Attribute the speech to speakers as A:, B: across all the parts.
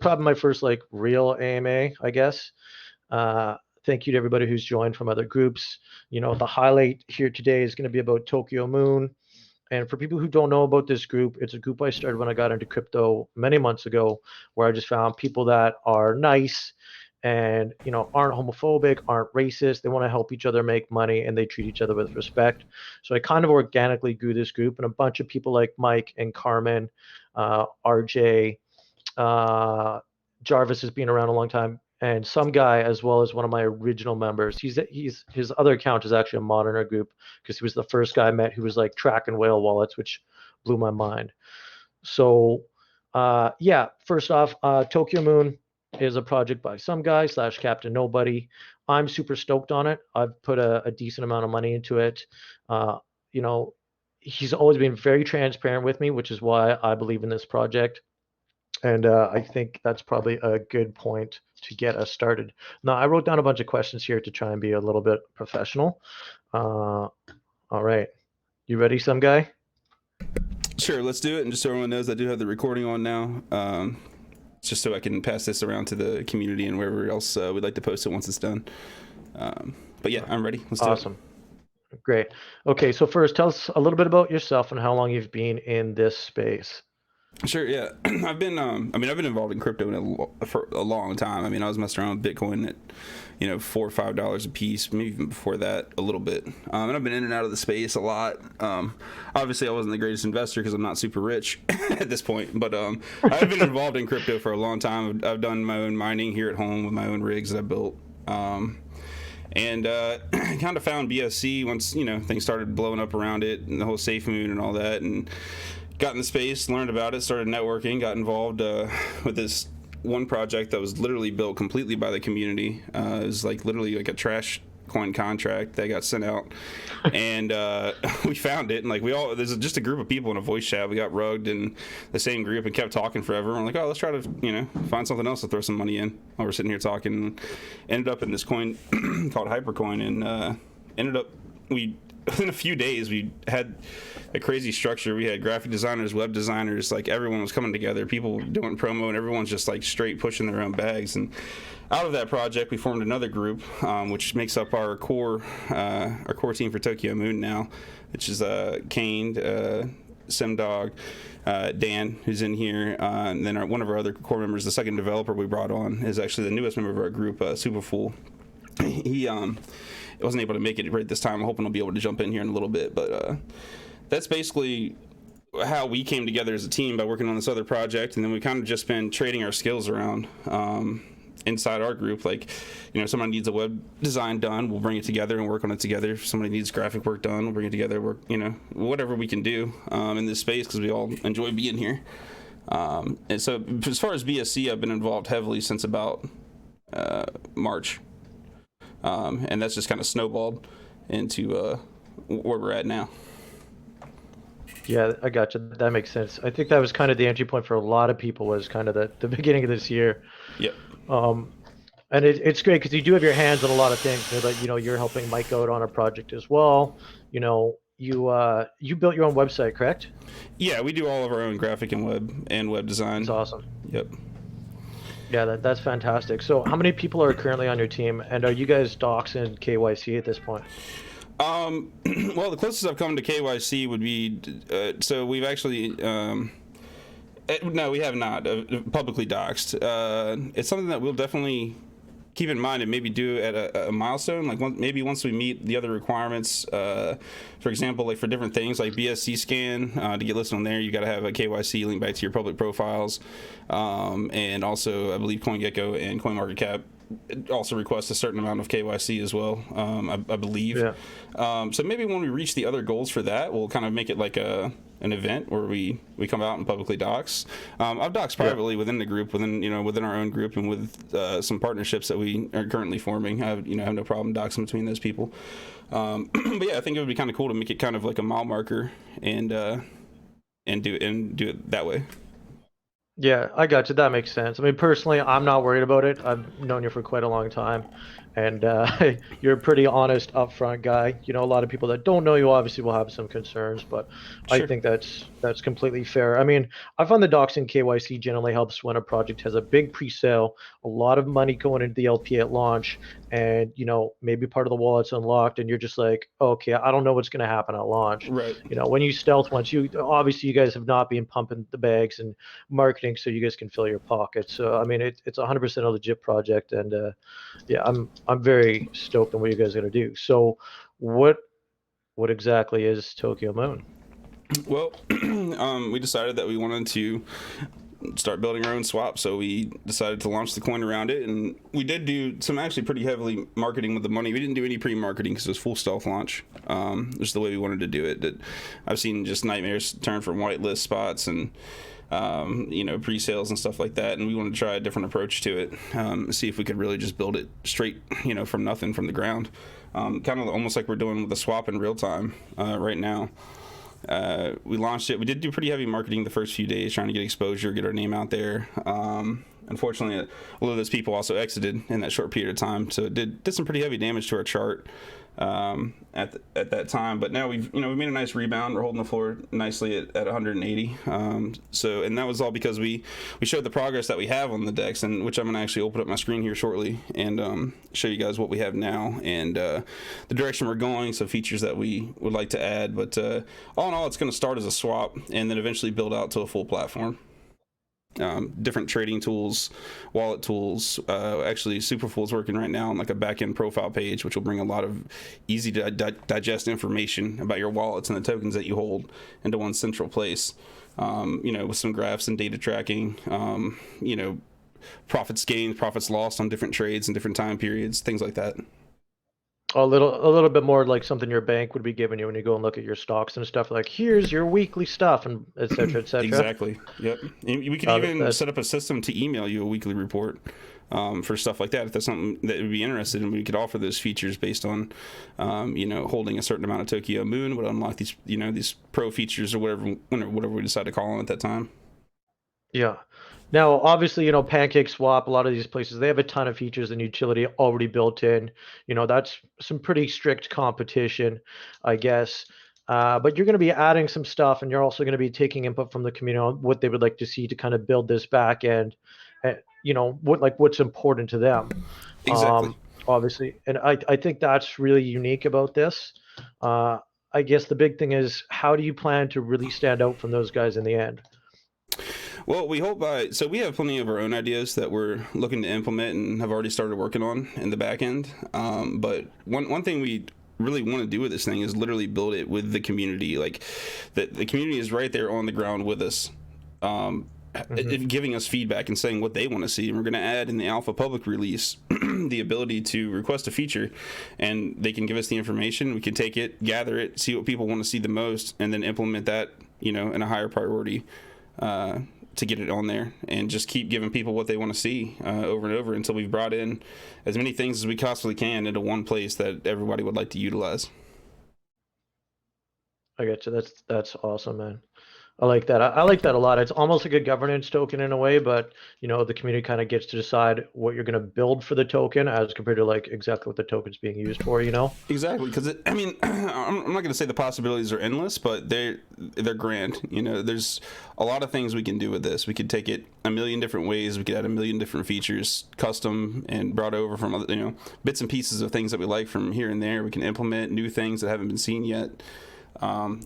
A: probably my first like real AMA, I guess. Uh, Thank you to everybody who's joined from other groups. The highlight here today is going to be about TokyoMoon. And for people who don't know about this group, it's a group I started when I got into crypto many months ago, where I just found people that are nice and aren't homophobic, aren't racist. They want to help each other make money and they treat each other with respect. So I kind of organically grew this group, and a bunch of people like Mike and Carmen, RJ, uh, Jarvis has been around a long time, and some guy as well as one of my original members. He's his other account is actually a modern group because he was the first guy I met who was like tracking whale wallets, which blew my mind. So yeah, first off, Tokyo Moon is a project by some guy slash Captain Nobody. I'm super stoked on it. I've put a decent amount of money into it. Uh, you know, he's always been very transparent with me, which is why I believe in this project. And I think that's probably a good point to get us started. Now, I wrote down a bunch of questions here to try and be a little bit professional. All right. You ready, some guy?
B: Sure, let's do it. And just so everyone knows, I do have the recording on now. Just so I can pass this around to the community and wherever else we'd like to post it once it's done. But yeah, I'm ready. Let's do it.
A: Awesome. Great. Okay, so first, tell us a little bit about yourself and how long you've been in this space.
B: Sure, yeah. I've been involved in crypto for a long time. I mean, I was messing around with Bitcoin at, $4 or $5 a piece, maybe even before that a little bit. And I've been in and out of the space a lot. Obviously, I wasn't the greatest investor because I'm not super rich at this point. But I've been involved in crypto for a long time. I've done my own mining here at home with my own rigs that I built. And kind of found BSC once, things started blowing up around it and the whole SafeMoon and all that. And got in the space, learned about it, started networking, got involved with this one project that was literally built completely by the community. It was like literally like a trash coin contract that got sent out, and we found it, and like there's just a group of people in a voice chat. We got rugged in the same group and kept talking forever. We're like, oh, let's try to find something else to throw some money in while we're sitting here talking. Ended up in this coin called Hypercoin, and ended up within a few days we had a crazy structure. We had graphic designers, web designers, like everyone was coming together, people doing promo, and everyone's just like straight pushing their own bags. And out of that project we formed another group, which makes up our core team for TokyoMoon now, which is Kane, Simdog, Dan, who's in here, and then one of our other core members, the second developer we brought on, is actually the newest member of our group, Superfool. He wasn't able to make it right this time. I'm hoping he'll be able to jump in here in a little bit, but that's basically how we came together as a team, by working on this other project. And then we kind of just been trading our skills around inside our group. Like, somebody needs a web design done, we'll bring it together and work on it together. If somebody needs graphic work done, we'll bring it together, work, whatever we can do in this space, because we all enjoy being here. And so as far as BSC, I've been involved heavily since about March. And that's just kind of snowballed into where we're at now.
A: Yeah, I got you. That makes sense. I think that was kind of the entry point for a lot of people, was kind of the beginning of this year.
B: Yep.
A: And it's great because you do have your hands on a lot of things. You're helping Mike out on a project as well. You built your own website, correct?
B: Yeah, we do all of our own graphic and web design.
A: That's awesome.
B: Yep.
A: Yeah, that's fantastic. So how many people are currently on your team, and are you guys docs and KYC at this point?
B: Well, the closest I've come to KYC would be, so we've actually, no, we have not publicly doxed. It's something that we'll definitely keep in mind and maybe do at a milestone, like maybe once we meet the other requirements. For example, like for different things like BSC scan, to get listed on there, you got to have a KYC link back to your public profiles. And also, I believe CoinGecko and CoinMarketCap also request a certain amount of KYC as well, I believe. Yeah. So maybe when we reach the other goals for that, we'll kind of make it like an event where we come out and publicly dox. I've doxed privately within the group, within our own group, and with some partnerships that we are currently forming. I have no problem doxing between those people. But yeah, I think it would be kind of cool to make it kind of like a mile marker and do it that way.
A: Yeah, I got you. That makes sense. I mean, personally, I'm not worried about it. I've known you for quite a long time, and you're a pretty honest, upfront guy. A lot of people that don't know you obviously will have some concerns, but I
B: Sure.
A: think that's completely fair. I mean, I find the docs and KYC generally helps when a project has a big pre-sale, a lot of money going into the LP at launch, and maybe part of the wallet's unlocked, and you're just like, okay, I don't know what's going to happen at launch.
B: Right.
A: When you stealth once, you obviously you guys have not been pumping the bags and marketing so you guys can fill your pockets. So I mean, it's 100% a legit project, and yeah, I'm very stoked on what you guys are gonna do. So what what exactly is Tokyo Moon?
B: Well, we decided that we wanted to start building our own swap, so we decided to launch the coin around it, and we did do some actually pretty heavily marketing with the money. We didn't do any pre-marketing because it was full stealth launch. Just the way we wanted to do it. That I've seen just nightmares turn from whitelist spots and pre-sales and stuff like that, and we wanted to try a different approach to it, see if we could really just build it straight, from nothing, from the ground, kind of almost like we're doing with the swap in real time right now. We launched it. We did do pretty heavy marketing the first few days, trying to get exposure, get our name out there. Unfortunately, a lot of those people also exited in that short period of time, so it did some pretty heavy damage to our chart at that time. But now we made a nice rebound. We're holding the floor nicely at 180. And that was all because we showed the progress that we have on the decks, and which I'm going to actually open up my screen here shortly and show you guys what we have now and the direction we're going. So features that we would like to add. But all in all, it's going to start as a swap and then eventually build out to a full platform. Different trading tools, wallet tools. Actually, Superfull is working right now on like a back-end profile page, which will bring a lot of easy to digest information about your wallets and the tokens that you hold into one central place. With some graphs and data tracking. Profits gained, profits lost on different trades and different time periods, things like that.
A: A little bit more like something your bank would be giving you when you go and look at your stocks and stuff. Like, here's your weekly stuff, and et cetera, et cetera.
B: Exactly. Yep. And we could even
A: That's
B: set up a system to email you a weekly report for stuff like that. If that's something that would be interested in, we could offer those features based on, holding a certain amount of TokyoMoon would unlock these pro features or whatever we decide to call them at that time.
A: Yeah. Now, obviously, Pancake Swap, a lot of these places, they have a ton of features and utility already built in. That's some pretty strict competition, I guess. But you're going to be adding some stuff, and you're also going to be taking input from the community on what they would like to see to kind of build this back end. What's important to them,
B: Exactly.
A: obviously. And I think that's really unique about this. Uh, I guess the big thing is, how do you plan to really stand out from those guys in the end?
B: Well, we hope so we have plenty of our own ideas that we're looking to implement and have already started working on in the back end. But one thing we really want to do with this thing is literally build it with the community. Like the community is right there on the ground with us. Giving us feedback and saying what they want to see, and we're going to add in the alpha public release the ability to request a feature, and they can give us the information. We can take it, gather it, see what people want to see the most, and then implement that in a higher priority to get it on there, and just keep giving people what they want to see over and over until we've brought in as many things as we possibly can into one place that everybody would like to utilize.
A: I get you. That's awesome, man. I like that. I like that a lot. It's almost like a governance token in a way, but the community kind of gets to decide what you're going to build for the token as compared to like exactly what the token's being used for.
B: Exactly, because I'm not going to say the possibilities are endless, but they're grand. There's a lot of things we can do with this. We could take it a million different ways. We could add a million different features, custom and brought over from other, bits and pieces of things that we like from here and there. We can implement new things that haven't been seen yet.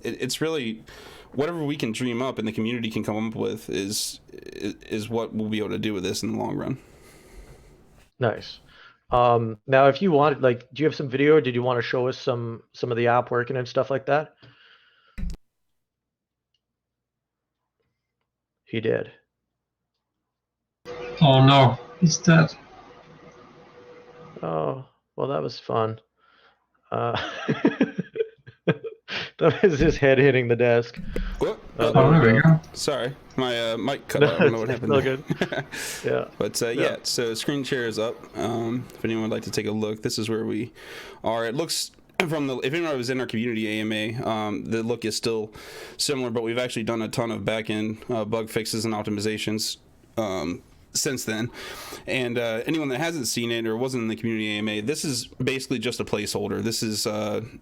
B: It's really whatever we can dream up and the community can come up with is what we'll be able to do with this in the long run.
A: Nice. Now, if you wanted, like, do you have some video, or did you want to show us some of the app working and stuff like that? He did.
C: Oh no, he's dead.
A: Oh, well, that was fun. Uh, that was his head hitting the desk.
B: What?
C: Oh, there we go.
B: Sorry, my mic cut
A: No,
B: out. I don't know what
A: it's
B: happened.
A: still good. Yeah.
B: But yeah, so screen share is up. If anyone would like to take a look, this is where we are. It looks if anyone was in our community AMA, the look is still similar, but we've actually done a ton of back-end bug fixes and optimizations since then. And anyone that hasn't seen it or wasn't in the community AMA, this is basically just a placeholder. This is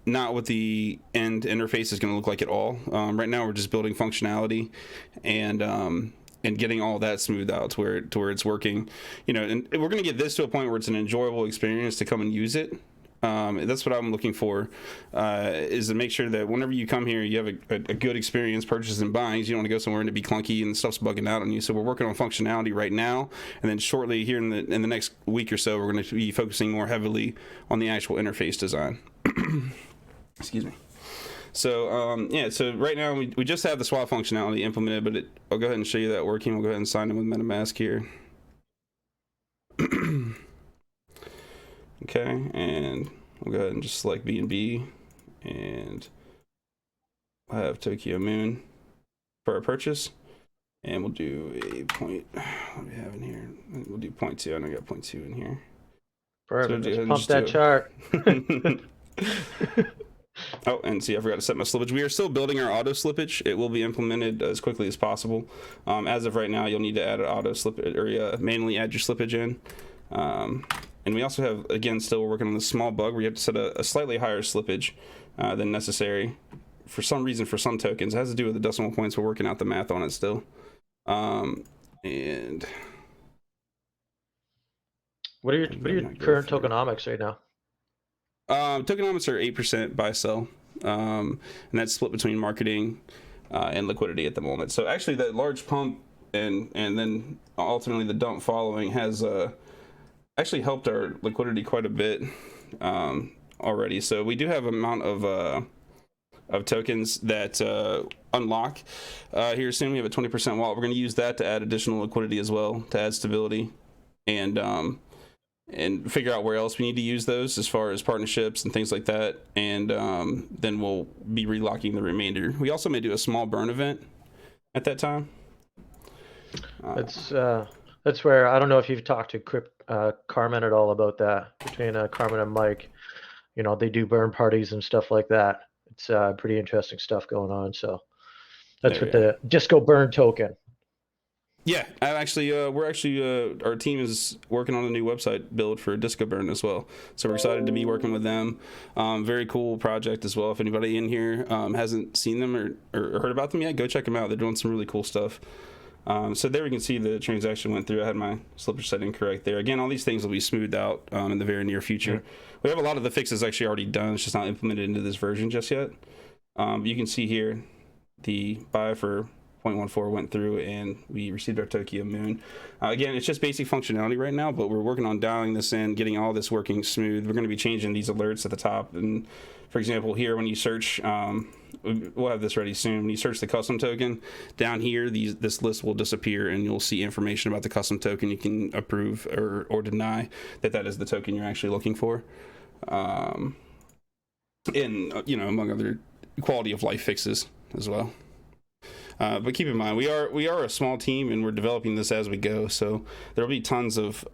B: not what the end interface is going to look like at all. Right now, we're just building functionality and getting all that smoothed out to where it's working. And we're going to get this to a point where it's an enjoyable experience to come and use it. That's what I'm looking for, is to make sure that whenever you come here, you have a good experience purchasing and buying. You don't want to go somewhere and it be clunky and stuff's bugging out on you. So we're working on functionality right now, and then shortly here in the next week or so, we're going to be focusing more heavily on the actual interface design. Excuse me. So so right now we just have the swap functionality implemented, but I'll go ahead and show you that working. We'll go ahead and sign in with MetaMask here. Okay, and we'll go ahead and just select BNB, and I have TokyoMoon for our purchase, and we'll do a point. What do we have in here? We'll do 0.2. I know I got 0.2 in here.
A: Perfect.
B: So
A: Let's pump that chart.
B: Oh, and see, I forgot to set my slippage. We are still building our auto slippage. It will be implemented as quickly as possible. As of right now, you'll need to add an auto slippage, or manually add your slippage in. And we also have, again, still we're working on this small bug where you have to set a slightly higher slippage than necessary for some reason for some tokens. It has to do with the decimal points. We're working out the math on it still. And
A: what are your current tokenomics right now?
B: Tokenomics are 8% buy sell, and that's split between marketing and liquidity at the moment. So actually, that large pump and then ultimately the dump following has actually helped our liquidity quite a bit already. So we do have an amount of tokens that unlock here soon. We have a 20% wallet. We're going to use that to add additional liquidity as well, to add stability, and figure out where else we need to use those as far as partnerships and things like that. And then we'll be relocking the remainder. We also may do a small burn event at that time.
A: That's where, I don't know if you've talked to Carmen at all about that, between Carmen and Mike. They do burn parties and stuff like that. It's pretty interesting stuff going on. So that's with the Disco Burn token.
B: Yeah, our team is working on a new website build for Disco Burn as well. So we're excited to be working with them. Very cool project as well. If anybody in here hasn't seen them or heard about them yet, go check them out. They're doing some really cool stuff. So there we can see the transaction went through. I had my slippage set incorrect there. Again, all these things will be smoothed out in the very near future. We have a lot of the fixes actually already done. It's just not implemented into this version just yet. You can see here the buy for 0.14 went through, and we received our TokyoMoon. Again, it's just basic functionality right now, but we're working on dialing this in, getting all this working smooth. We're going to be changing these alerts at the top. And for example, here when you search, we'll have this ready soon. When you search the custom token, down here, this list will disappear, and you'll see information about the custom token. You can approve or deny that is the token you're actually looking for. And among other quality of life fixes as well. But keep in mind, we are a small team, and we're developing this as we go. So there'll be tons of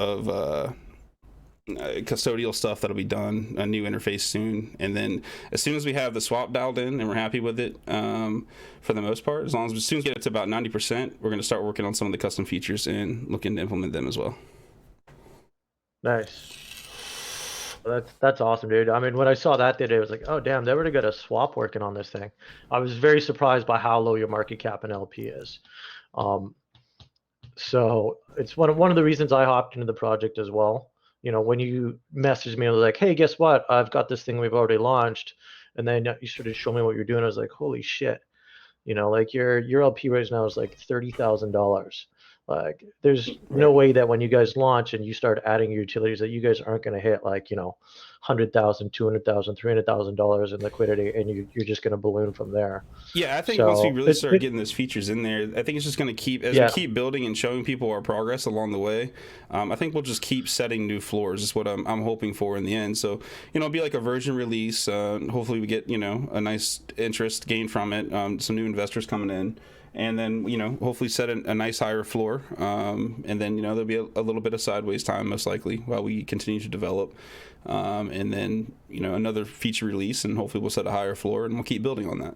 B: custodial stuff that'll be done, a new interface soon, and then as soon as we have the swap dialed in and we're happy with it, for the most part, as soon as we get it to about 90%, we're going to start working on some of the custom features and looking to implement them as well.
A: Nice. That's awesome, dude. I mean, when I saw that today, I was like, oh damn, they already got a swap working on this thing. I was very surprised by how low your market cap in LP is. So it's one of the reasons I hopped into the project as well. When you messaged me, I was like, hey, guess what? I've got this thing we've already launched. And then you sort of show me what you're doing. I was like, holy shit. Like your LP right now is like $30,000. Like, there's no way that when you guys launch and you start adding your utilities that you guys aren't going to hit like, $100,000, $200,000, $300,000 in liquidity, and you're just going to balloon from there.
B: Yeah, I think once we really start getting those features in there, I think it's just going to keep, we keep building and showing people our progress along the way. I think we'll just keep setting new floors is what I'm hoping for in the end. So, it'll be like a version release. Hopefully we get, a nice interest gain from it. Some new investors coming in. And then, hopefully set a nice higher floor. And then, there'll be a little bit of sideways time, most likely, while we continue to develop. And then, another feature release, and hopefully we'll set a higher floor, and we'll keep building on that.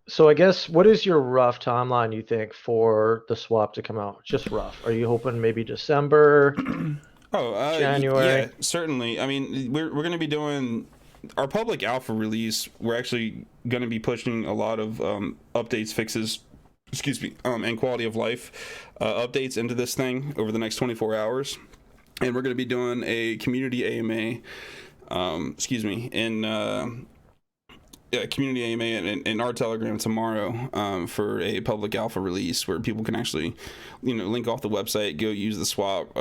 A: So I guess what is your rough timeline you think for the swap to come out? Just rough. Are you hoping maybe December,
B: Oh, yeah,
A: January?
B: certainly. I mean, we're going to be doing our public alpha release. We're actually going to be pushing a lot of updates, fixes, excuse me, and quality of life updates into this thing over the next 24 hours. And we're going to be doing a community AMA, in community AMA and our Telegram tomorrow for a public alpha release where people can actually, link off the website, go use the swap,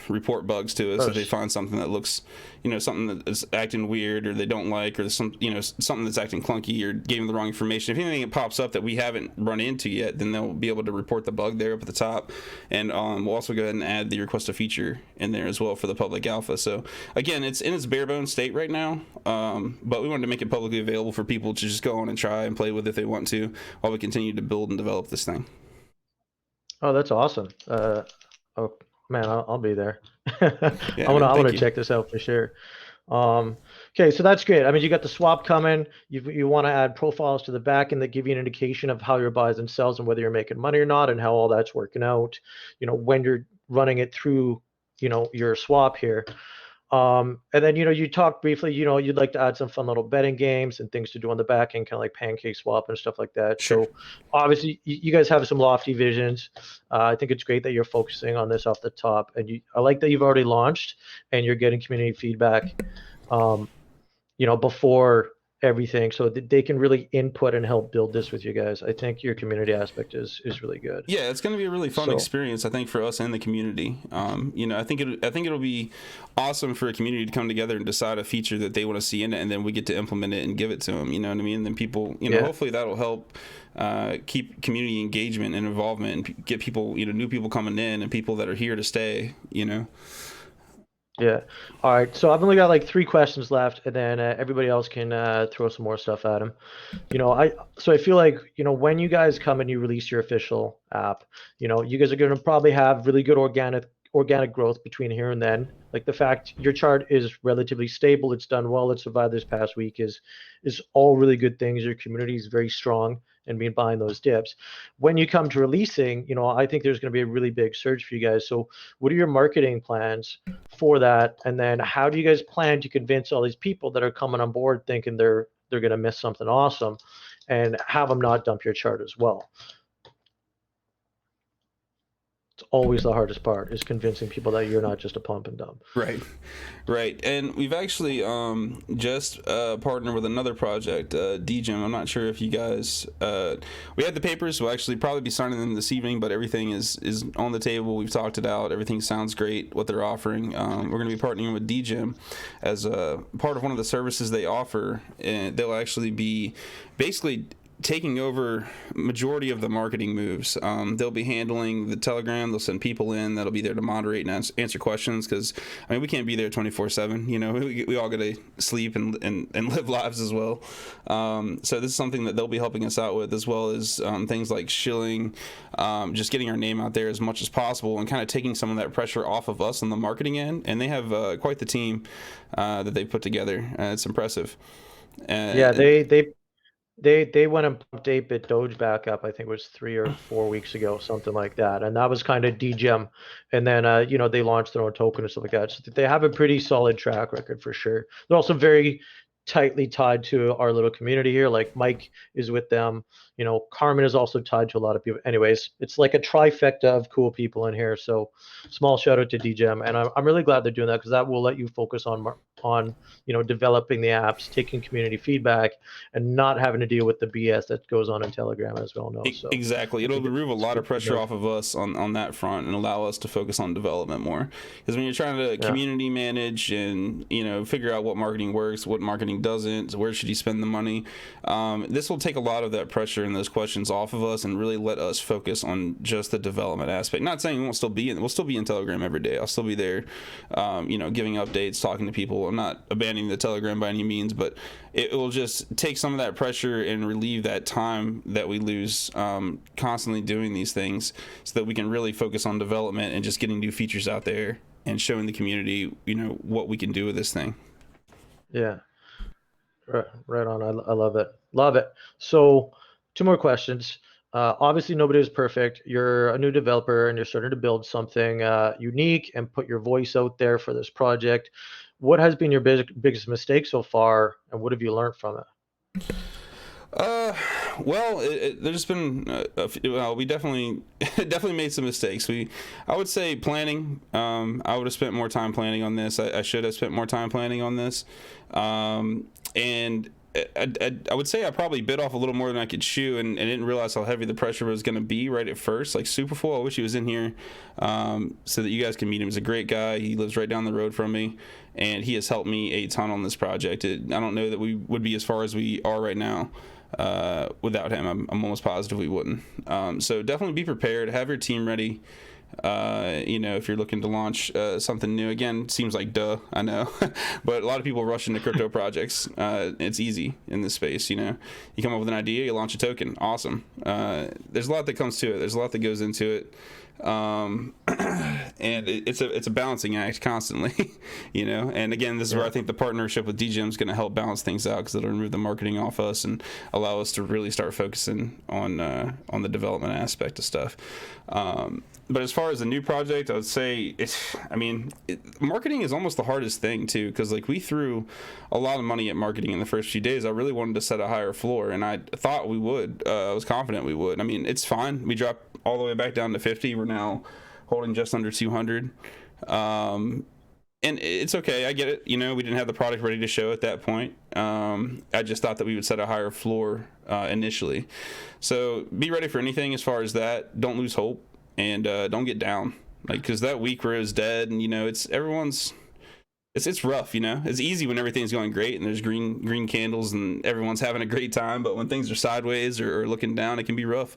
B: report bugs to us
A: Oh,
B: if they find something that looks, something that is acting weird or they don't like, or something that's acting clunky or gave them the wrong information. If anything that pops up that we haven't run into yet, then they'll be able to report the bug there up at the top. And we'll also go ahead and add the request a feature in there as well for the public alpha. So again, it's in its bare bones state right now, but we wanted to make it publicly available for people to just go on and try and play with if they want to, while we continue to build and develop this thing.
A: oh, that's awesome. Oh man, I'll be there. I
B: Yeah,
A: wanna
B: man.
A: I
B: Thank
A: wanna
B: you.
A: check this out for sure. Okay, so that's great. I mean, you got the swap coming. You want to add profiles to the back end that give you an indication of how your buys and sells and whether you're making money or not, and how all that's working out. When you're running it through, your swap here. And then you talked briefly. You'd like to add some fun little betting games and things to do on the back end, kind of like pancake swap and stuff like that.
B: Sure.
A: So obviously, you guys have some lofty visions. I think it's great that you're focusing on this off the top, and I like that you've already launched and you're getting community feedback. Um, before everything, so that they can really input and help build this with you guys. I think your community aspect is really good.
B: Yeah, it's going to be a really fun
A: So
B: experience, I think, for us and the community. I think it'll be awesome for a community to come together and decide a feature that they want to see in it, and then we get to implement it and give it to them. You know what I mean? And then people,
A: yeah,
B: hopefully that'll help keep community engagement and involvement, and get people, new people coming in and people that are here to stay.
A: yeah. All right. So I've only got like three questions left, and then everybody else can throw some more stuff at them. I feel like when you guys come and you release your official app, you guys are going to probably have really good organic growth between here and then. Like the fact your chart is relatively stable, it's done well, it's survived this past week is all really good things. Your community is very strong and been buying those dips. When you come to releasing, I think there's going to be a really big surge for you guys. So what are your marketing plans for that? And then how do you guys plan to convince all these people that are coming on board thinking they're going to miss something awesome, and have them not dump your chart as well? It's always the hardest part, is convincing people that you're not just a pump and dump.
B: Right, right. And we've actually just partnered with another project, DGEM. I'm not sure if you guys, we had the papers. We'll actually probably be signing them this evening, but everything is on the table. We've talked it out. Everything sounds great, what they're offering. We're going to be partnering with DGEM as a part of one of the services they offer, and they'll actually be basically taking over majority of the marketing moves. They'll be handling the Telegram. They'll send people in that'll be there to moderate and answer questions, because we can't be there 24/7. We all got to sleep and live lives as well. So this is something that they'll be helping us out with, as well as things like shilling, just getting our name out there as much as possible, and kind of taking some of that pressure off of us on the marketing end. And they have quite the team that they've put together. It's impressive.
A: Yeah, they went and pumped 8-bit Doge back up. I think it was 3 or 4 weeks ago, something like that. And that was kind of DGEM. And then they launched their own token and stuff like that. So they have a pretty solid track record for sure. They're also very tightly tied to our little community here. Like Mike is with them. Carmen is also tied to a lot of people. Anyways, it's like a trifecta of cool people in here. So small shout out to DGEM, and I'm really glad they're doing that, because that will let you focus on developing the apps, taking community feedback, and not having to deal with the BS that goes on in Telegram, as we all know. So
B: Exactly.
A: I
B: It'll
A: think
B: remove a
A: it's
B: lot of
A: good to
B: pressure
A: know.
B: off of us on that front, and allow us to focus on development more. Because when you're trying to
A: Yeah,
B: community manage and figure out what marketing works, what marketing doesn't, where should you spend the money, this will take a lot of that pressure and those questions off of us, and really let us focus on just the development aspect. Not saying we'll still be in Telegram every day. I'll still be there, giving updates, talking to people. I'm not abandoning the Telegram by any means, but it will just take some of that pressure and relieve that time that we lose constantly doing these things, so that we can really focus on development and just getting new features out there and showing the community, what we can do with this thing.
A: yeah. Right on. I love it. Love it. So two more questions. Obviously, nobody is perfect. You're a new developer and you're starting to build something unique and put your voice out there for this project. What has been your biggest mistake so far, and what have you learned from it?
B: Well, there's been well, we definitely definitely made some mistakes. I would say planning. I would have spent more time planning on this. I should have spent more time planning on this, and I would say I probably bit off a little more than I could chew, and didn't realize how heavy the pressure was going to be right at first. Like Superfull, I wish he was in here so that you guys can meet him. He's a great guy. He lives right down the road from me, and he has helped me a ton on this project. I don't know that we would be as far as we are right now without him. I'm almost positive we wouldn't. So definitely be prepared. Have your team ready. If you're looking to launch something new, again, seems like duh, I know, but a lot of people rush into crypto projects. It's easy in this space. You come up with an idea, you launch a token, awesome. There's a lot that comes to it. There's a lot that goes into it. And it's a balancing act constantly, and again, this is where I think the partnership with DGM is going to help balance things out, because it'll remove the marketing off us and allow us to really start focusing on the development aspect of stuff. But as far as a new project, I would say marketing is almost the hardest thing too, because like we threw a lot of money at marketing in the first few days. I really wanted to set a higher floor, and I thought we would. I was confident we would. I mean, it's fine. We dropped all the way back down to 50. We're now holding just under 200. And it's okay. I get it. We didn't have the product ready to show at that point. I just thought that we would set a higher floor initially. So be ready for anything as far as that. Don't lose hope, and don't get down. Because that week where it was dead, and it's rough. It's easy when everything's going great and there's green candles and everyone's having a great time. But when things are sideways or looking down, it can be rough.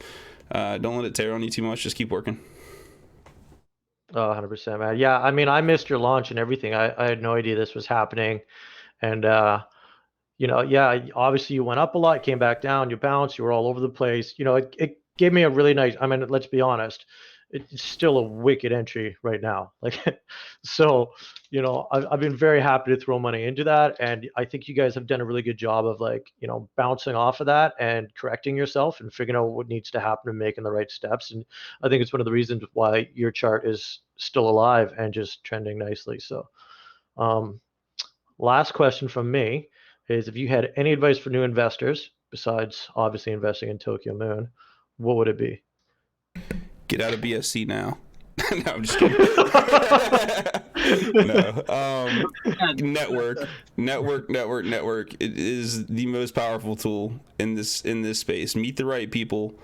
B: Don't let it tear on you too much. Just keep working.
A: Oh, 100%, man. Yeah, I mean, I missed your launch and everything. I had no idea this was happening. And, yeah, obviously you went up a lot, came back down, you bounced, you were all over the place. It gave me a really nice, I mean, let's be honest, it's still a wicked entry right now. So, I've been very happy to throw money into that. And I think you guys have done a really good job of bouncing off of that and correcting yourself and figuring out what needs to happen and making the right steps. And I think it's one of the reasons why your chart is still alive and just trending nicely. So, last question from me is, if you had any advice for new investors, besides obviously investing in TokyoMoon, what would it be?
B: Get out of BSC now. No, I'm just kidding. No. Network. It is the most powerful tool in this space. Meet the right people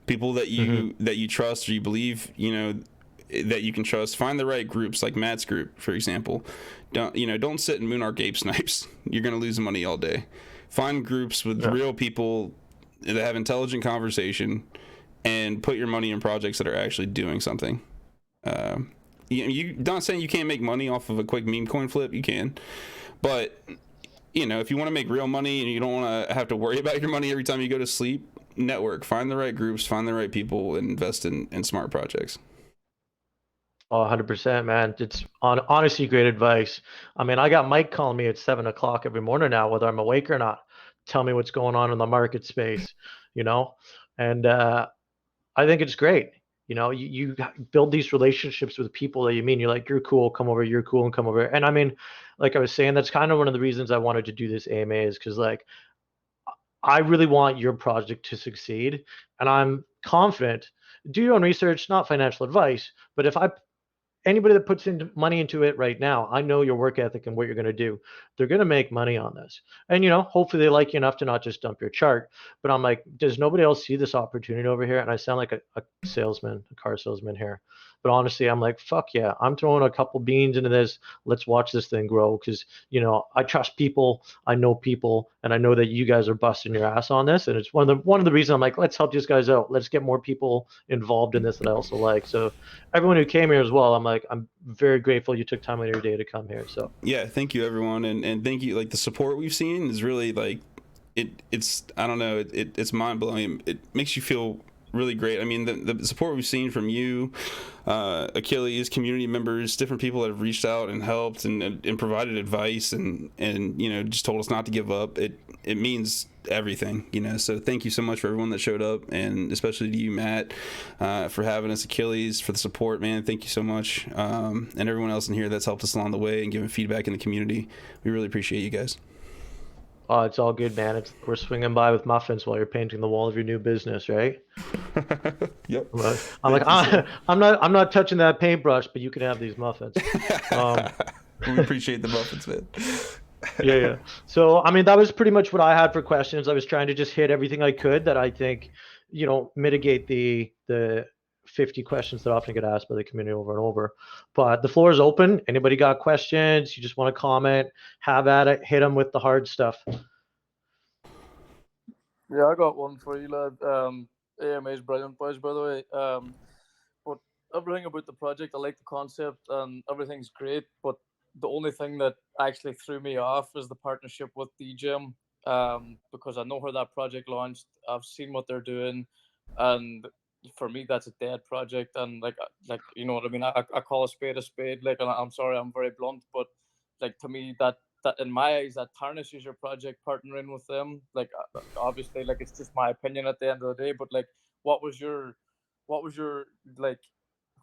B: that you trust, or you believe, that you can trust. Find the right groups, like Matt's group, for example. Don't sit in Moonarch Ape Snipes. You're gonna lose money all day. Find groups with real people that have intelligent conversation, and put your money in projects that are actually doing something. You not saying you can't make money off of a quick meme coin flip. You can, but if you want to make real money and you don't want to have to worry about your money every time you go to sleep, network. Find the right groups, find the right people, and invest in smart projects.
A: Oh, 100%, man. It's honestly great advice. I mean, I got Mike calling me at 7 o'clock every morning now, whether I'm awake or not. Tell me what's going on in the market space, and I think it's great. You build these relationships with people that you're like, you're cool, come over, you're cool, and come over. And I mean, like I was saying, that's kind of one of the reasons I wanted to do this AMA, is because I really want your project to succeed. And I'm confident. Do your own research, not financial advice, but if anybody that puts money into it right now, I know your work ethic and what you're going to do. They're going to make money on this. And, hopefully they like you enough to not just dump your chart. But I'm like, does nobody else see this opportunity over here? And I sound like a salesman, a car salesman here. But honestly, I'm like, fuck yeah, I'm throwing a couple beans into this. Let's watch this thing grow, because, I trust people, I know people, and I know that you guys are busting your ass on this. And it's one of the reasons I'm like, let's help these guys out. Let's get more people involved in this that I also like. So everyone who came here as well, I'm very grateful you took time out of your day to come here. So
B: yeah, thank you everyone, and thank you. Like, the support we've seen is really it's I don't know, it's mind blowing. It makes you feel really great. I mean, the support we've seen from you, Achilles, community members, different people that have reached out and helped and provided advice and just told us not to give up. It means everything, so thank you so much for everyone that showed up, and especially to you, Matt, for having us, Achilles, for the support, man. Thank you so much, and everyone else in here that's helped us along the way and giving feedback in the community. We really appreciate you guys.
A: Oh, it's all good, man. We're swinging by with muffins while you're painting the wall of your new business, right?
B: Yep.
A: I'm not touching that paintbrush, but you can have these muffins.
B: We appreciate the muffins, man.
A: Yeah. So, I mean, that was pretty much what I had for questions. I was trying to just hit everything I could that I think, mitigate the 50 questions that often get asked by the community over and over. But the floor is open. Anybody got questions? You just want to comment, have at it, hit them with the hard stuff.
D: Yeah, I got one for you, lad. AMA is brilliant, boys, by the way. But everything about the project, I like the concept and everything's great. But the only thing that actually threw me off is the partnership with DGM, because I know where that project launched. I've seen what they're doing, and for me, that's a dead project. And like you know what I mean. I call a spade a spade. Like, and I'm sorry, I'm very blunt, but like to me, that in my eyes, that tarnishes your project partnering with them. Like, obviously, like it's just my opinion at the end of the day. But like, what was your like,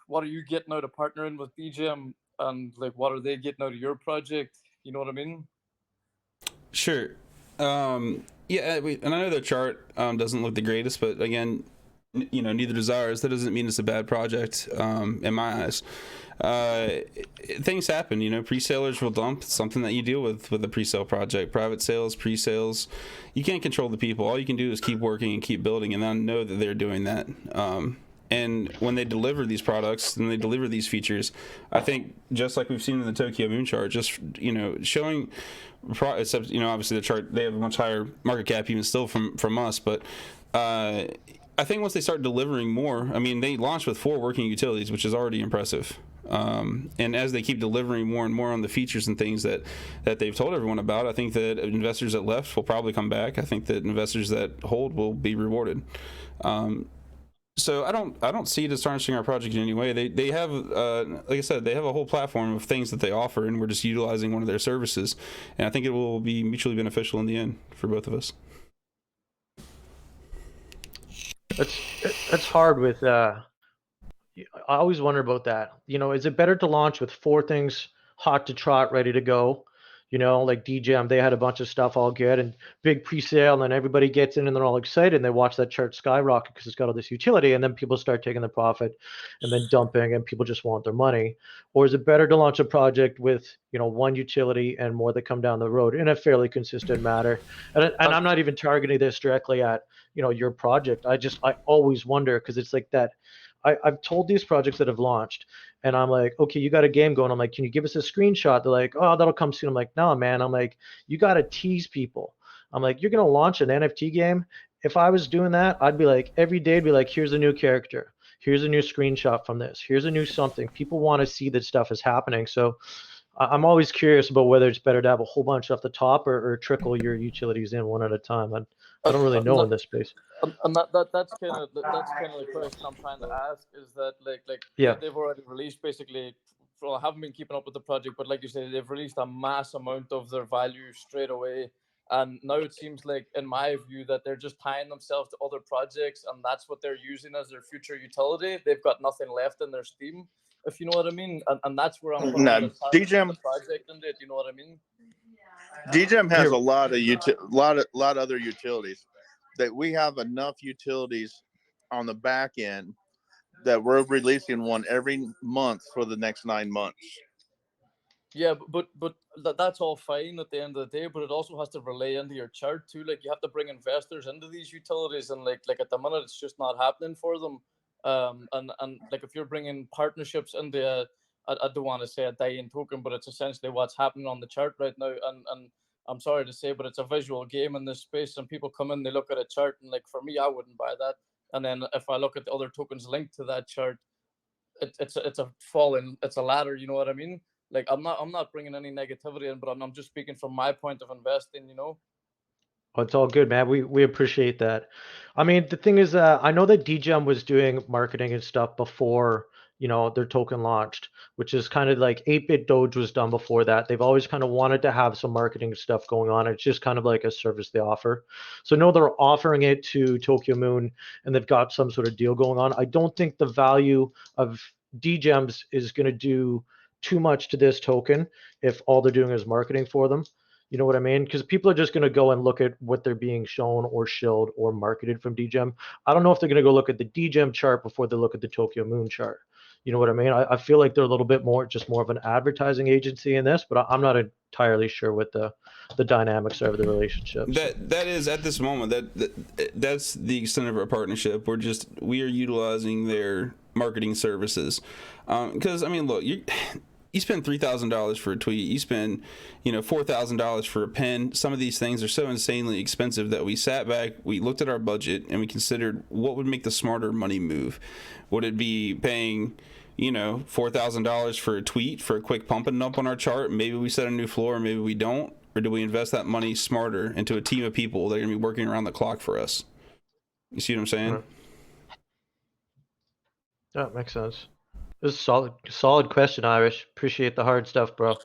D: what are you getting out of partnering with DGM, and like, what are they getting out of your project? You know what I mean?
B: Sure. Yeah, and I know the chart doesn't look the greatest, but again, neither does ours. That doesn't mean it's a bad project in my eyes. Things happen, pre-salers will dump. It's something that you deal with a pre-sale project. Private sales, pre-sales, you can't control the people. All you can do is keep working and keep building, and then know that they're doing that. And when they deliver these products and they deliver these features, I think just like we've seen in the TokyoMoon chart, just showing, except obviously the chart, they have a much higher market cap even still from us, but I think once they start delivering more, I mean, they launched with 4 working utilities, which is already impressive. And as they keep delivering more and more on the features and things that they've told everyone about, I think that investors that left will probably come back. I think that investors that hold will be rewarded. So I don't see it as tarnishing our project in any way. They have, like I said, they have a whole platform of things that they offer, and we're just utilizing one of their services. And I think it will be mutually beneficial in the end for both of us.
A: That's hard with. I always wonder about that. Is it better to launch with 4 things hot to trot, ready to go? Like DGM, they had a bunch of stuff all good and big pre-sale, and then everybody gets in and they're all excited and they watch that chart skyrocket because it's got all this utility, and then people start taking the profit and then dumping, and people just want their money. Or is it better to launch a project with 1 utility and more that come down the road in a fairly consistent manner? And I'm not even targeting this directly at your project. I always wonder, because it's like that. I've told these projects that have launched, and I'm like, okay, you got a game going. I'm like, can you give us a screenshot? They're like, oh, that'll come soon. I'm like, no, man. I'm like, you got to tease people. I'm like, you're going to launch an NFT game. If I was doing that, I'd be like, every day, I'd be like, here's a new character. Here's a new screenshot from this. Here's a new something. People want to see that stuff is happening. So I'm always curious about whether it's better to have a whole bunch off the top, or trickle your utilities in one at a time. I don't really know in this space.
D: And that's kind of the question I'm trying to ask, is that like
A: Yeah.
D: they've already released basically. Well, I haven't been keeping up with the project, but like you said, they've released a mass amount of their value straight away. And now it seems like, in my view, that they're just tying themselves to other projects, and that's what they're using as their future utility. They've got nothing left in their Steam, if you know what I mean. And that's where I'm
E: No,
D: the
E: DGM
D: project and it. You know what I mean?
E: DGM has a lot of other utilities. That we have enough utilities on the back end that we're releasing one every month for the next 9 months.
D: Yeah, but that's all fine at the end of the day. But it also has to relay into your chart too. Like, you have to bring investors into these utilities, and like at the minute, it's just not happening for them. And like, if you're bringing partnerships into, I don't want to say a dying token, but it's essentially what's happening on the chart right now. And I'm sorry to say, but it's a visual game in this space. And people come in, they look at a chart, and like, for me, I wouldn't buy that. And then if I look at the other tokens linked to that chart, it's a ladder. You know what I mean? Like, I'm not bringing any negativity in, but I'm just speaking from my point of investing.
A: Oh, it's all good, man. We appreciate that. I mean, the thing is, I know that DGEM was doing marketing and stuff before, their token launched, which is kind of like 8-bit Doge was done before that. They've always kind of wanted to have some marketing stuff going on. It's just kind of like a service they offer. So no, they're offering it to Tokyo Moon, and they've got some sort of deal going on. I don't think the value of DGEMs is going to do too much to this token if all they're doing is marketing for them. You know what I mean? Because people are just going to go and look at what they're being shown or shilled or marketed from DGEM. I don't know if they're going to go look at the DGEM chart before they look at the Tokyo Moon chart. You know what I mean? I feel like they're a little bit just more of an advertising agency in this, but I'm not entirely sure what the dynamics are of the relationships.
B: That is at this moment that's the extent of our partnership. We are utilizing their marketing services, because I mean, look, you spend $3,000 for a tweet, you spend $4,000 for a pen. Some of these things are so insanely expensive that we sat back, we looked at our budget, and we considered what would make the smarter money move. Would it be paying $4,000 for a tweet, for a quick pump and dump on our chart? Maybe we set a new floor, maybe we don't. Or do we invest that money smarter into a team of people that are going to be working around the clock for us? You see what I'm saying?
A: Yeah, makes sense. This is solid question, Irish. Appreciate the hard stuff, bro.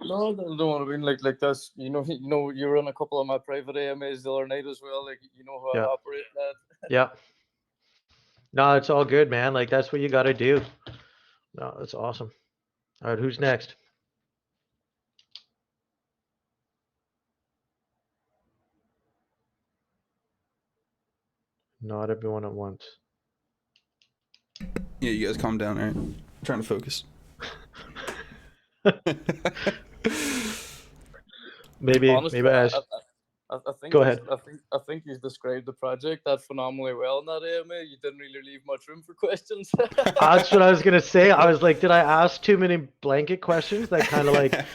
D: No, don't want to mean like this. You run a couple of my private AMAs the other night as well. Like how I operate that.
A: Yeah. No, it's all good, man. Like that's what you got to do. No, that's awesome. All right, who's next? Not everyone at once.
B: Yeah, you guys calm down, all right? I'm trying to focus.
A: maybe
D: Honestly,
A: I
D: think
A: Go ahead.
D: I think you've described the project that phenomenally well in that AMA. You didn't really leave much room for questions.
A: That's what I was gonna say. I was like, did I ask too many blanket questions that kind of like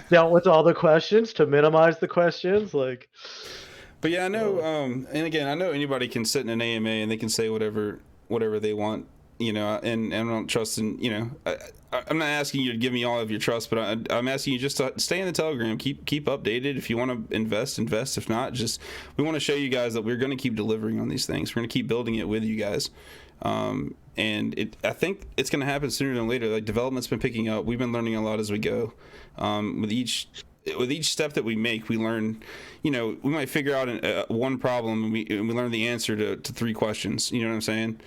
A: dealt with all the questions to minimize the questions? Like,
B: but yeah, I know. And again, I know anybody can sit in an AMA and they can say whatever they want. And I don't trust in. I'm not asking you to give me all of your trust, but I'm asking you just to stay in the Telegram. Keep updated. If you want to invest. If not, we want to show you guys that we're going to keep delivering on these things. We're going to keep building it with you guys. And I think it's going to happen sooner than later. Like, development's been picking up. We've been learning a lot as we go. With each step that we make, we learn. We might figure out one problem and we learn the answer to 3 questions. You know what I'm saying?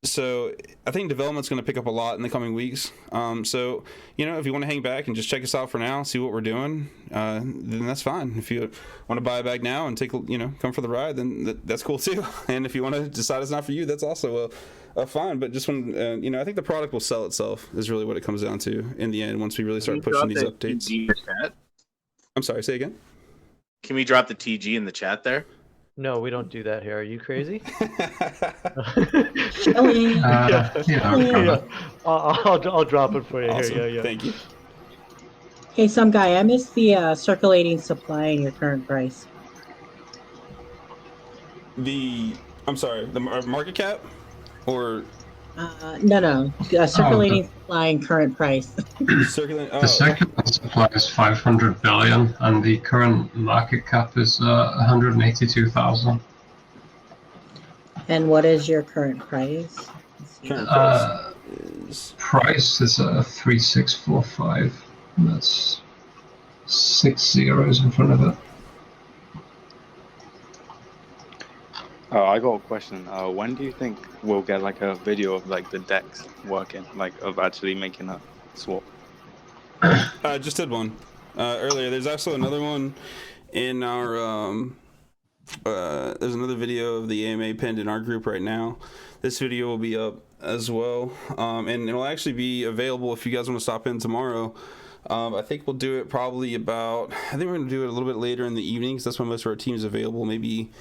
B: So I think development's going to pick up a lot in the coming weeks. So if you want to hang back and just check us out for now, see what we're doing, then that's fine. If you want to buy a bag now and come for the ride, then that's cool too. And if you want to decide it's not for you, that's also fine. But just when I think the product will sell itself is really what it comes down to in the end once we really start pushing these updates. I'm sorry, say again.
F: Can we drop the TG in the chat there?
A: No, we don't do that here. Are you crazy? I'll drop it for you.
B: Awesome.
A: Here. Yeah.
B: Thank you.
G: Hey, some guy, I missed the circulating supply and your current price.
B: I'm sorry, the market cap, or
G: No. Circulating supply and current price.
C: The circulating supply is 500 billion, and the current market cap is 182,000.
G: And what is your current price?
C: Price is 3645. That's 6 zeros in front of it.
H: I got a question. When do you think we'll get like a video of like the decks working, like of actually making a swap?
B: I just did one earlier. There's also another one in our there's another video of the AMA pinned in our group right now. This video will be up as well, and it'll actually be available if you guys want to stop in tomorrow. I think we'll do it probably I think we're gonna do it a little bit later in the evening because that's when most of our team is available. Maybe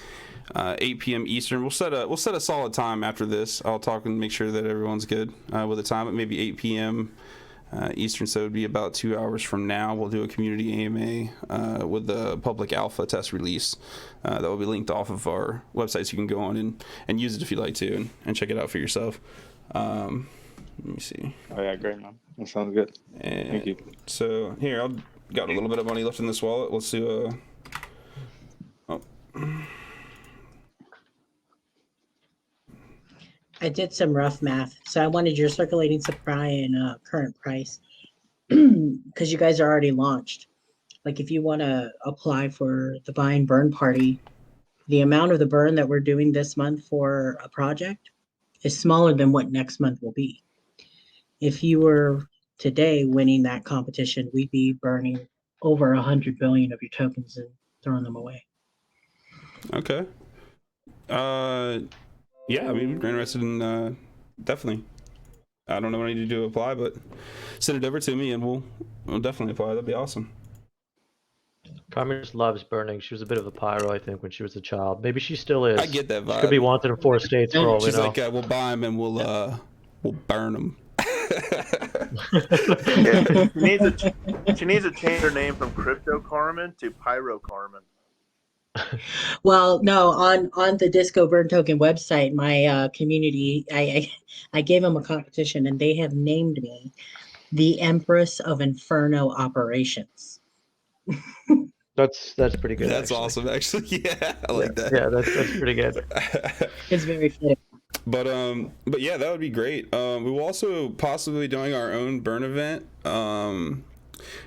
B: 8 p.m. Eastern. We'll set a solid time after this. I'll talk and make sure that everyone's good with the time. At maybe 8 p.m. Eastern, so it would be about 2 hours from now. We'll do a community AMA with the public alpha test release that will be linked off of our website, so you can go on and use it if you like to and check it out for yourself. Let me see.
H: Oh yeah, great man. That sounds good.
B: And
H: thank you.
B: So here, I've got a little bit of money left in this wallet. Let's do
G: I did some rough math. So I wanted your circulating supply and current price because you guys are already launched. Like if you want to apply for the buy and burn party, the amount of the burn that we're doing this month for a project is smaller than what next month will be. If you were today winning that competition, we'd be burning over 100 billion of your tokens and throwing them away.
B: Okay. Yeah, I mean, we're interested in definitely. I don't know what I need to do to apply, but send it over to me and we'll definitely apply. That'd be awesome.
A: Carmen just loves burning. She was a bit of a pyro, I think, when she was a child. Maybe she still is.
B: I get that vibe.
A: She could be wanted in 4 states for all we
B: She's
A: know.
B: like, we'll buy them and we'll burn them.
E: Yeah. She needs to change her name from Crypto Carmen to Pyro Carmen.
G: Well, no, on the Disco Burn Token website, my community, I gave them a competition and they have named me the Empress of Inferno Operations.
A: That's pretty good.
B: That's
A: actually.
B: awesome, actually. Yeah, I like that.
A: Yeah, that's pretty good.
G: It's very fitting.
B: But yeah, that would be great. We will also possibly be doing our own burn event.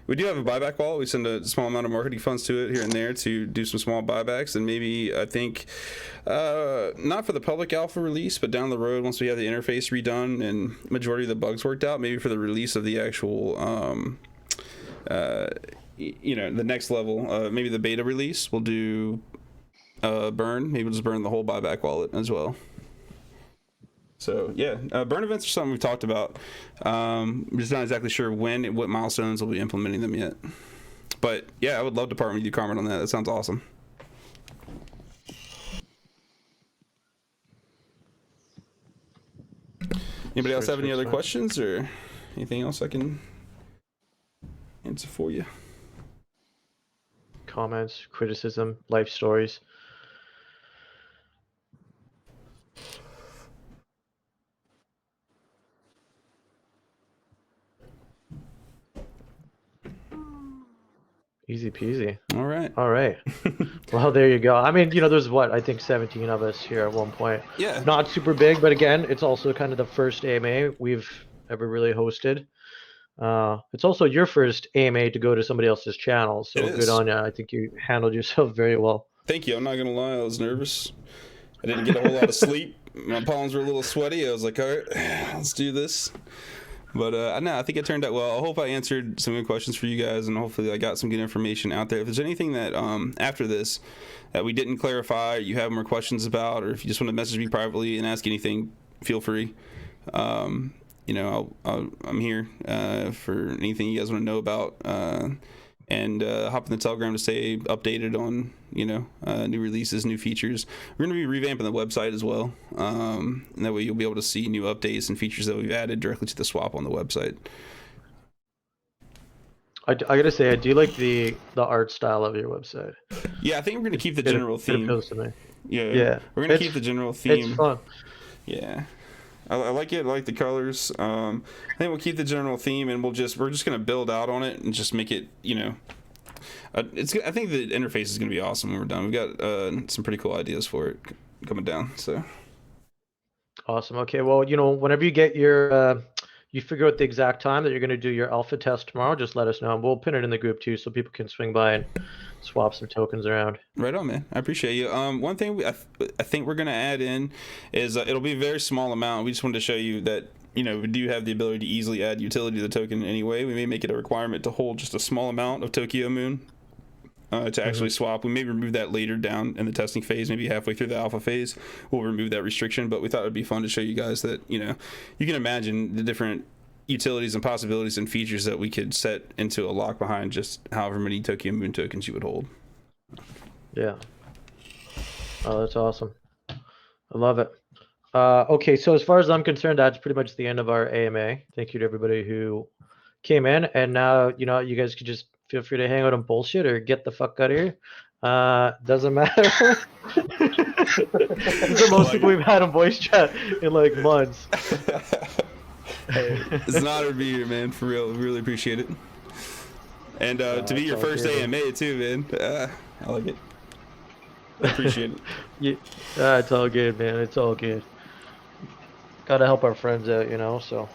B: We do have a buyback wallet. We send a small amount of marketing funds to it here and there to do some small buybacks, and maybe I think not for the public alpha release, but down the road once we have the interface redone and majority of the bugs worked out, maybe for the release of the actual the next level, maybe the beta release, we'll do burn. Maybe we'll just burn the whole buyback wallet as well. So yeah, burn events are something we've talked about. We're just not exactly sure when and what milestones we'll be implementing them yet. But yeah, I would love to partner with you, Carmen, on that. That sounds awesome. Anybody else have any other questions or anything else I can answer for you?
A: Comments, criticism, life stories. Easy peasy.
B: All right.
A: All right. Well, there you go. I mean, there's I think 17 of us here at one point.
B: Yeah.
A: Not super big, but again, it's also kind of the first AMA we've ever really hosted. It's also your first AMA to go to somebody else's channel, so good on you. I think you handled yourself very well.
B: Thank you. I'm not gonna lie, I was nervous. I didn't get a whole lot of sleep. My palms were a little sweaty. I was like, all right, let's do this. But no, I think it turned out well. I hope I answered some good questions for you guys, and hopefully I got some good information out there. If there's anything that after this that we didn't clarify, you have more questions about, or if you just want to message me privately and ask anything, feel free. I'm here for anything you guys want to know about, and hop in the Telegram to stay updated on new releases, new features. We're going to be revamping the website as well, and that way you'll be able to see new updates and features that we've added directly to the swap on the website.
A: I gotta say, I do like the art style of your website.
B: Yeah, I think we're going to keep the general theme.
A: It appeals to me.
B: Yeah, we're going to keep the general theme.
A: It's fun.
B: Yeah. I like it. I like the colors. I think we'll keep the general theme, and we're just going to build out on it and just make it, I think the interface is going to be awesome when we're done. We've got some pretty cool ideas for it coming down. So
A: awesome. Okay. Well, whenever you get your, you figure out the exact time that you're going to do your alpha test tomorrow, just let us know, and we'll pin it in the group too, so people can swing by and swap some tokens around.
B: Right on, man. I appreciate you. One thing I think we're going to add in is it'll be a very small amount. We just wanted to show you that we do have the ability to easily add utility to the token anyway. We may make it a requirement to hold just a small amount of TokyoMoon to actually swap. We may remove that later down in the testing phase, maybe halfway through the alpha phase. We'll remove that restriction, but we thought it would be fun to show you guys that you can imagine the different utilities and possibilities and features that we could set into a lock behind just however many TokyoMoon tokens you would hold.
A: Yeah. Oh, that's awesome. I love it. Okay, so as far as I'm concerned, that's pretty much the end of our AMA. Thank you to everybody who came in, and now you guys could just feel free to hang out and bullshit or get the fuck out of here. Doesn't matter. The most people we've had on voice chat in like months.
B: It's an honor to be here, man. For real, we really appreciate it. And to be your first AMA too, man. I like it. I appreciate it.
A: Yeah, it's all good, man. It's all good. Gotta help our friends out, you know. So,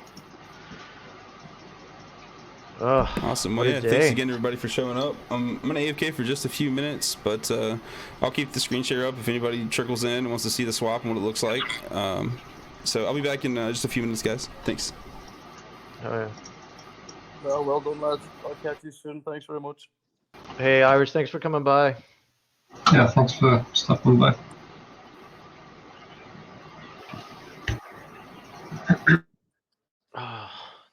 B: Awesome.
A: what
B: Well,
A: a
B: yeah, thanks
A: day.
B: again, everybody, for showing up. I'm going to AFK for just a few minutes, but I'll keep the screen share up if anybody trickles in and wants to see the swap and what it looks like. So I'll be back in just a few minutes, guys. Thanks.
A: All right.
D: Well done, lads. I'll catch you soon. Thanks very much.
A: Hey, Irish, thanks for coming by.
C: Yeah, thanks for stopping by.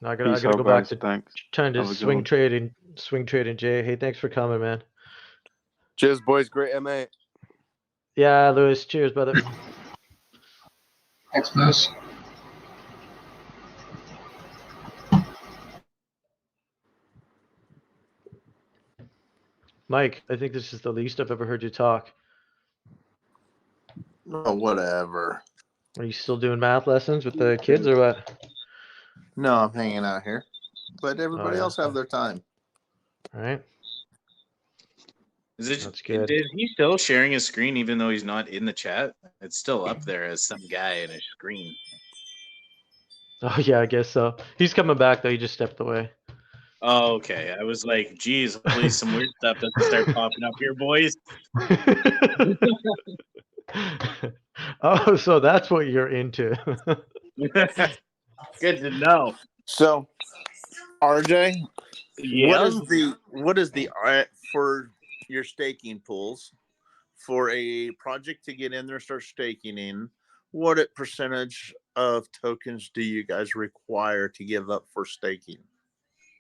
A: Now I
H: Peace
A: gotta
H: out,
A: go back
H: guys.
A: to
H: Thanks.
A: trying to
H: Have a good one.
A: swing trading. Jay, hey, thanks for coming, man.
I: Cheers, boys. Great MA.
A: Yeah, Lewis, cheers, brother.
C: Thanks, Lewis.
A: Mike, I think this is the least I've ever heard you talk.
E: Oh, whatever.
A: Are you still doing math lessons with the kids or what?
E: No, I'm hanging out here. Let everybody
A: yeah.
E: else have their time.
A: All right.
F: That's
A: good.
F: Is he still sharing his screen even though he's not in the chat? It's still up there as some guy in his screen.
A: Oh yeah, I guess so. He's coming back though. He just stepped away.
F: Oh, okay. I was like, geez, please, some weird stuff doesn't start popping up here, boys.
A: Oh, so that's what you're into.
F: Good to know.
E: So, RJ,
F: Yeah.
E: what is the for your staking pools for a project to get in there, start staking in? What percentage of tokens do you guys require to give up for staking?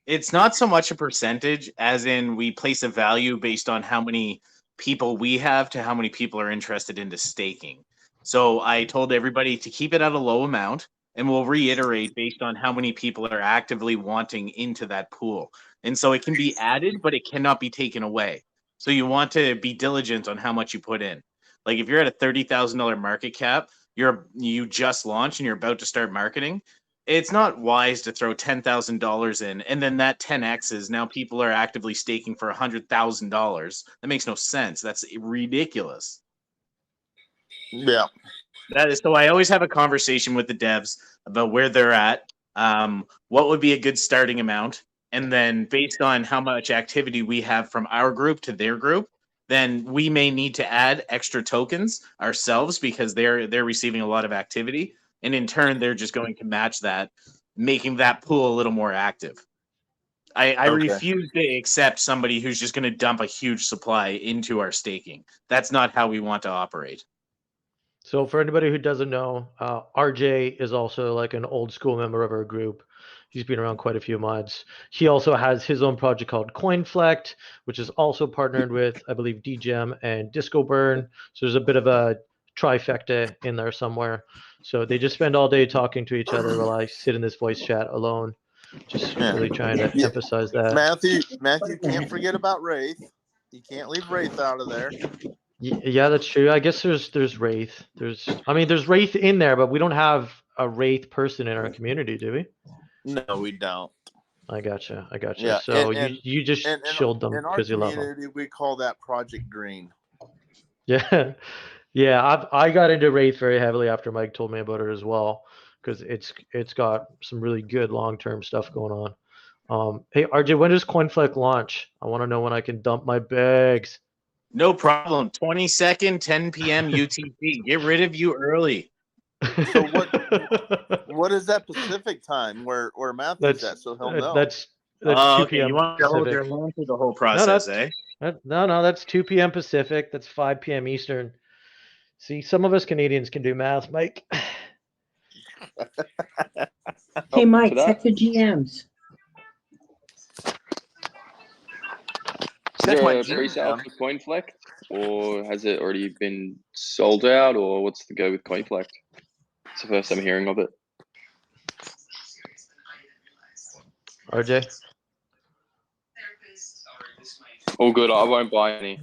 F: It's not so much a percentage as in we place a value based on how many people we have to how many people are interested into staking. So I told everybody to keep it at a low amount, and we'll reiterate based on how many people are actively wanting into that pool. And so it can be added, but it cannot be taken away. So you want to be diligent on how much you put in. Like if you're at a $30,000 market cap, you just launched and you're about to start marketing, it's not wise to throw $10,000 in and then that 10x is now people are actively staking for $100,000. That makes no sense. That's ridiculous.
E: Yeah.
F: That is so I always have a conversation with the devs about where they're at, what would be a good starting amount, and then based on how much activity we have from our group to their group, then we may need to add extra tokens ourselves because they're receiving a lot of activity, and in turn they're just going to match that, making that pool a little more active. I refuse to accept somebody who's just going to dump a huge supply into our staking. That's not how we want to operate.
A: So for anybody who doesn't know, RJ is also like an old school member of our group. He's been around quite a few months. He also has his own project called CoinFlect, which is also partnered with, I believe, DGEM and Disco Burn. So there's a bit of a trifecta in there somewhere. So they just spend all day talking to each other while I sit in this voice chat alone. Just really trying to emphasize that.
E: Matthew, can't forget about Wraith. You can't leave Wraith out of there.
A: Yeah, that's true. I guess there's Wraith. There's Wraith in there, but we don't have a Wraith person in our community, do we?
E: No, we don't.
A: I gotcha.
E: Yeah,
A: So you just shilled them
E: in our
A: because you love them.
E: community, we call that Project Green.
A: Yeah, yeah. I got into Wraith very heavily after Mike told me about it as well, because it's got some really good long-term stuff going on. Hey RJ, when does CoinFlect launch? I want to know when I can dump my bags.
F: No problem. 22nd, 10 p.m. UTC. Get rid of you early.
E: So what is that Pacific time where Matthew's at? So he'll know.
A: That's 2 p.m.
F: You want to hold your hand through the whole process, eh?
A: No, that's 2 p.m. Pacific. That's 5 p.m. Eastern. See, some of us Canadians can do math, Mike.
G: Hey, Mike, check the GMs.
H: Is there a pre-sale for CoinFlect, or has it already been sold out, or what's the go with CoinFlect? It's the first I'm hearing of it.
A: RJ?
H: All good. I won't buy any.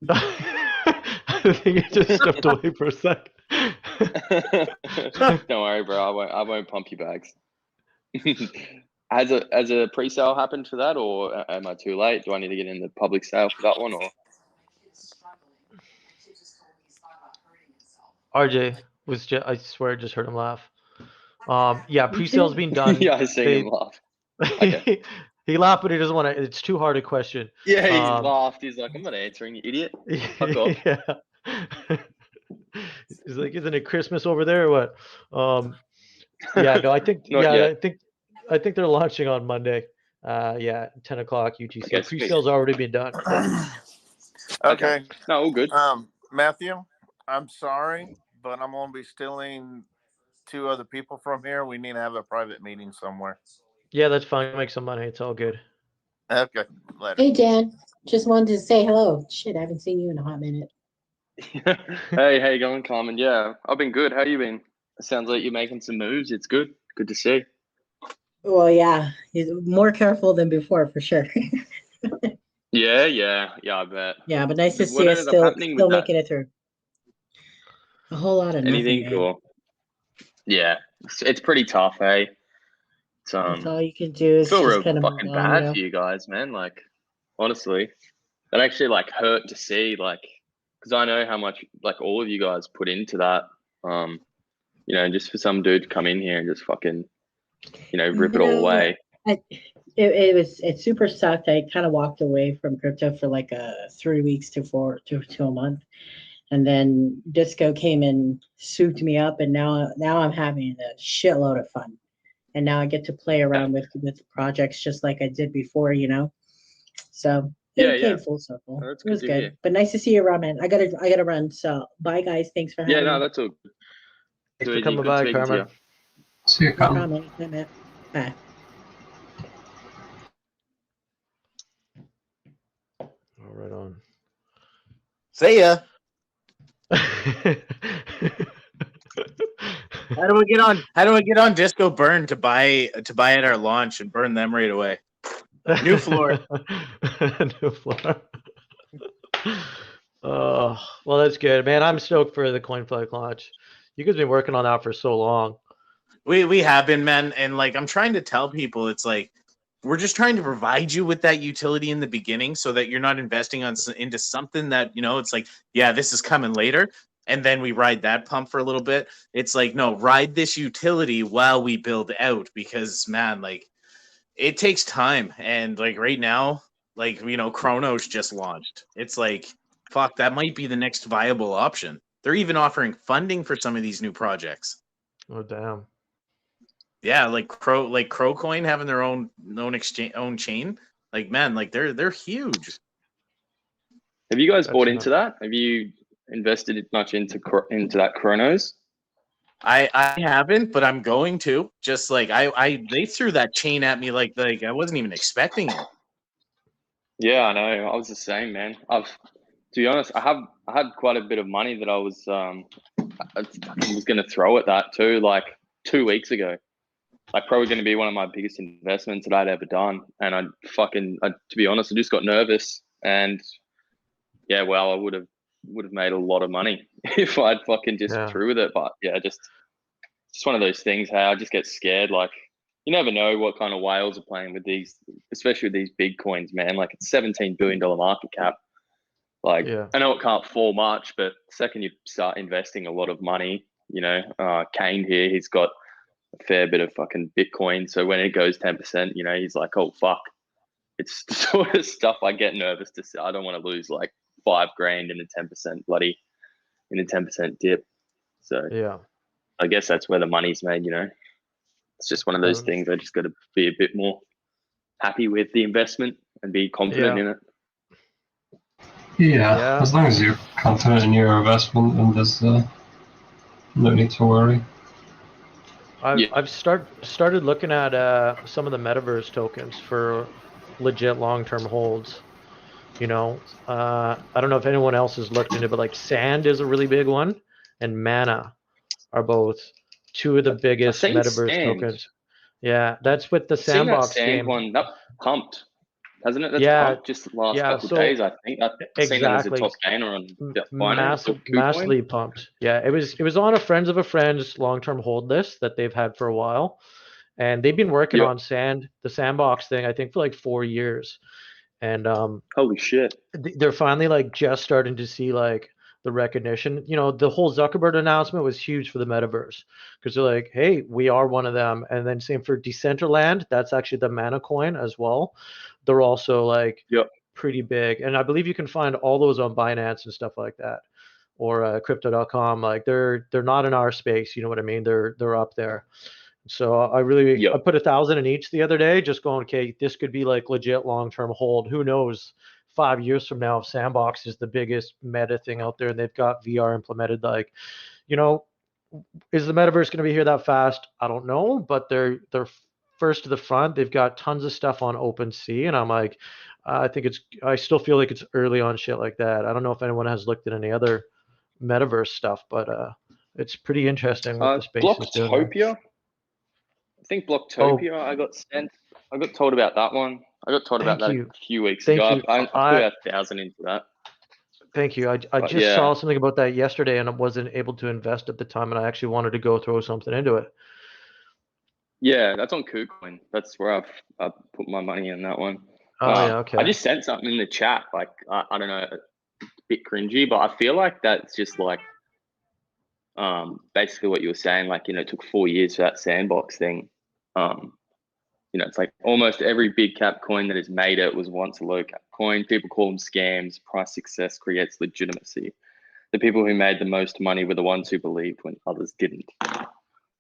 A: I think it just stepped away for a sec.
H: Don't worry, bro. I won't pump your bags. Has a pre-sale happened for that, or am I too late? Do I need to get in the public sale for that one, or?
A: RJ, I swear I just heard him laugh. Yeah,
G: Me
A: pre-sale's
G: too.
A: been done.
H: Yeah, I seen him laugh. Okay.
A: He laughed, but he doesn't want to. It's too hard a question.
H: Yeah, he
A: Um,
H: laughed. He's like, I'm not answering, you idiot. Fuck off.
A: yeah. He's like, isn't it Christmas over there or what? Yeah, no,
H: Not yet.
A: I think they're launching on Monday. Yeah, 10 o'clock UTC.
H: Okay, sweet.
A: Pre-sale's already been done.
E: Okay.
H: No, all good.
E: Matthew, I'm sorry, but I'm gonna be stealing 2 other people from here. We need to have a private meeting somewhere.
A: Yeah, that's fine. Make some money. It's all good.
E: Okay, later.
G: Hey, Dan. Just wanted to say hello. Shit, I haven't seen you in a hot minute.
H: Hey, how you going, Carmen? Yeah, I've been good. How you been? It sounds like you're making some moves. It's good. Good to see.
G: Well, yeah, he's more careful than before for sure.
H: Yeah, I bet.
G: Yeah, but nice to
H: What
G: see us
H: ended up happening with
G: still
H: that?
G: making it through. A whole lot of
H: Anything
G: nothing, eh?
H: cool? Yeah, it's pretty tough, hey. It's
G: That's all you can do is
H: feel
G: just
H: real
G: kind of move
H: fucking
G: on,
H: bad for you guys, man. Like, honestly, that actually like hurt to see, like, because I know how much like all of you guys put into that. You know, just for some dude to come in here and just fucking, rip it all away.
G: It super sucked. I kind of walked away from crypto for like 3 weeks to a month, and then Disco came and souped me up, and now I'm having a shitload of fun, and now I get to play around with projects just like I did before, So it came full circle.
H: Oh, that's
G: It was
H: good to hear.
G: good, but nice to see you around, man. I gotta run. So bye, guys. Thanks for having
H: Yeah,
G: me.
H: no, that's all.
A: Thanks
H: Too
A: for
H: easy.
A: coming
H: Good
A: by,
H: speaking to
A: Carmen.
H: you.
C: See you,
G: No
C: Carmen.
G: problem. Anytime, man. Bye.
A: All right on.
F: See ya. How do we get on Disco Burn to buy at our launch and burn them right away? New floor.
A: New floor. Oh, well, that's good, man. I'm stoked for the CoinFlex launch. You guys been working on that for so long.
F: We have been, man, and like I'm trying to tell people, it's like we're just trying to provide you with that utility in the beginning, so that you're not investing into something that it's like, yeah, this is coming later, and then we ride that pump for a little bit. It's like, no, ride this utility while we build out, because man, like it takes time, and like right now, like Chronos just launched. It's like, fuck, that might be the next viable option. They're even offering funding for some of these new projects.
A: Oh, damn.
F: Yeah, like Crowcoin having their own chain. Like, man, like they're huge.
H: Have you guys
A: That's
H: bought
A: enough.
H: into that? Have you invested much into that Chronos?
F: I haven't, but I'm going to. Just like they threw that chain at me like I wasn't even expecting it.
H: Yeah, I know. I was the same, man. To be honest, I had quite a bit of money that I was going to throw at that too, like 2 weeks ago. Like probably going to be one of my biggest investments that I'd ever done, and to be honest, I just got nervous, and yeah, well, I would have made a lot of money if I'd fucking just threw with it. But yeah, just one of those things. Hey, I just get scared. Like you never know what kind of whales are playing with these, especially with these big coins, man. Like it's $17 billion market cap. Like I know it can't fall much, but the second you start investing a lot of money, Kane here, he's got a fair bit of fucking Bitcoin. So when it goes 10%, he's like, oh fuck. It's the sort of stuff I get nervous to say. I don't want to lose like $5,000 in a 10% dip. So
A: yeah,
H: I guess that's where the money's made. It's just one of those things. I just got to be a bit more happy with the investment and be confident in it.
C: Yeah, as long as you're confident in your investment, and there's no need to worry.
A: I've started looking at some of the metaverse tokens for legit long-term holds. I don't know if anyone else has looked into it, but like Sand is a really big one, and Mana are both two of the biggest metaverse tokens. Yeah, that's with the Sandbox
H: Sand
A: game.
H: one that pumped, hasn't it? That's pumped just the last couple of days. I think I've seen it as a top gainer on Binance.
A: Massively pumped. Yeah, it was on a friends of a friend's long-term hold list that they've had for a while, and they've been working on the Sandbox thing, I think, for like 4 years. And
H: holy shit,
A: they're finally like just starting to see like the recognition. The whole Zuckerberg announcement was huge for the metaverse because they're like, hey, we are one of them. And then same for Decentraland. That's actually the Mana coin as well. They're also like
H: Yep.
A: pretty big. And I believe you can find all those on Binance and stuff like that, or crypto.com. Like they're not in our space. You know what I mean? They're up there. So I
H: Yep.
A: put 1,000 in each the other day, just going, okay, this could be like legit long-term hold. Who knows? 5 years from now, if Sandbox is the biggest meta thing out there and they've got VR implemented, like, is the metaverse going to be here that fast? I don't know, but they're first to the front. They've got tons of stuff on OpenSea, and I'm like, I still feel like it's early on shit like that. I don't know if anyone has looked at any other metaverse stuff, but it's pretty interesting what the space is doing there.
H: Blocktopia. I think Blocktopia. I got told about that one. I got told about that a few weeks ago. I put about 1,000 into that.
A: Thank you. I just saw something about that yesterday, and I wasn't able to invest at the time, and I actually wanted to go throw something into it.
H: Yeah, that's on KuCoin. That's where I've put my money in that one.
A: Oh yeah, okay.
H: I just sent something in the chat. Like I don't know, a bit cringy, but I feel like that's just like basically what you were saying. Like it took 4 years for that Sandbox thing. It's like almost every big cap coin that has made it was once a low cap coin. People call them scams. Price success creates legitimacy. The people who made the most money were the ones who believed when others didn't.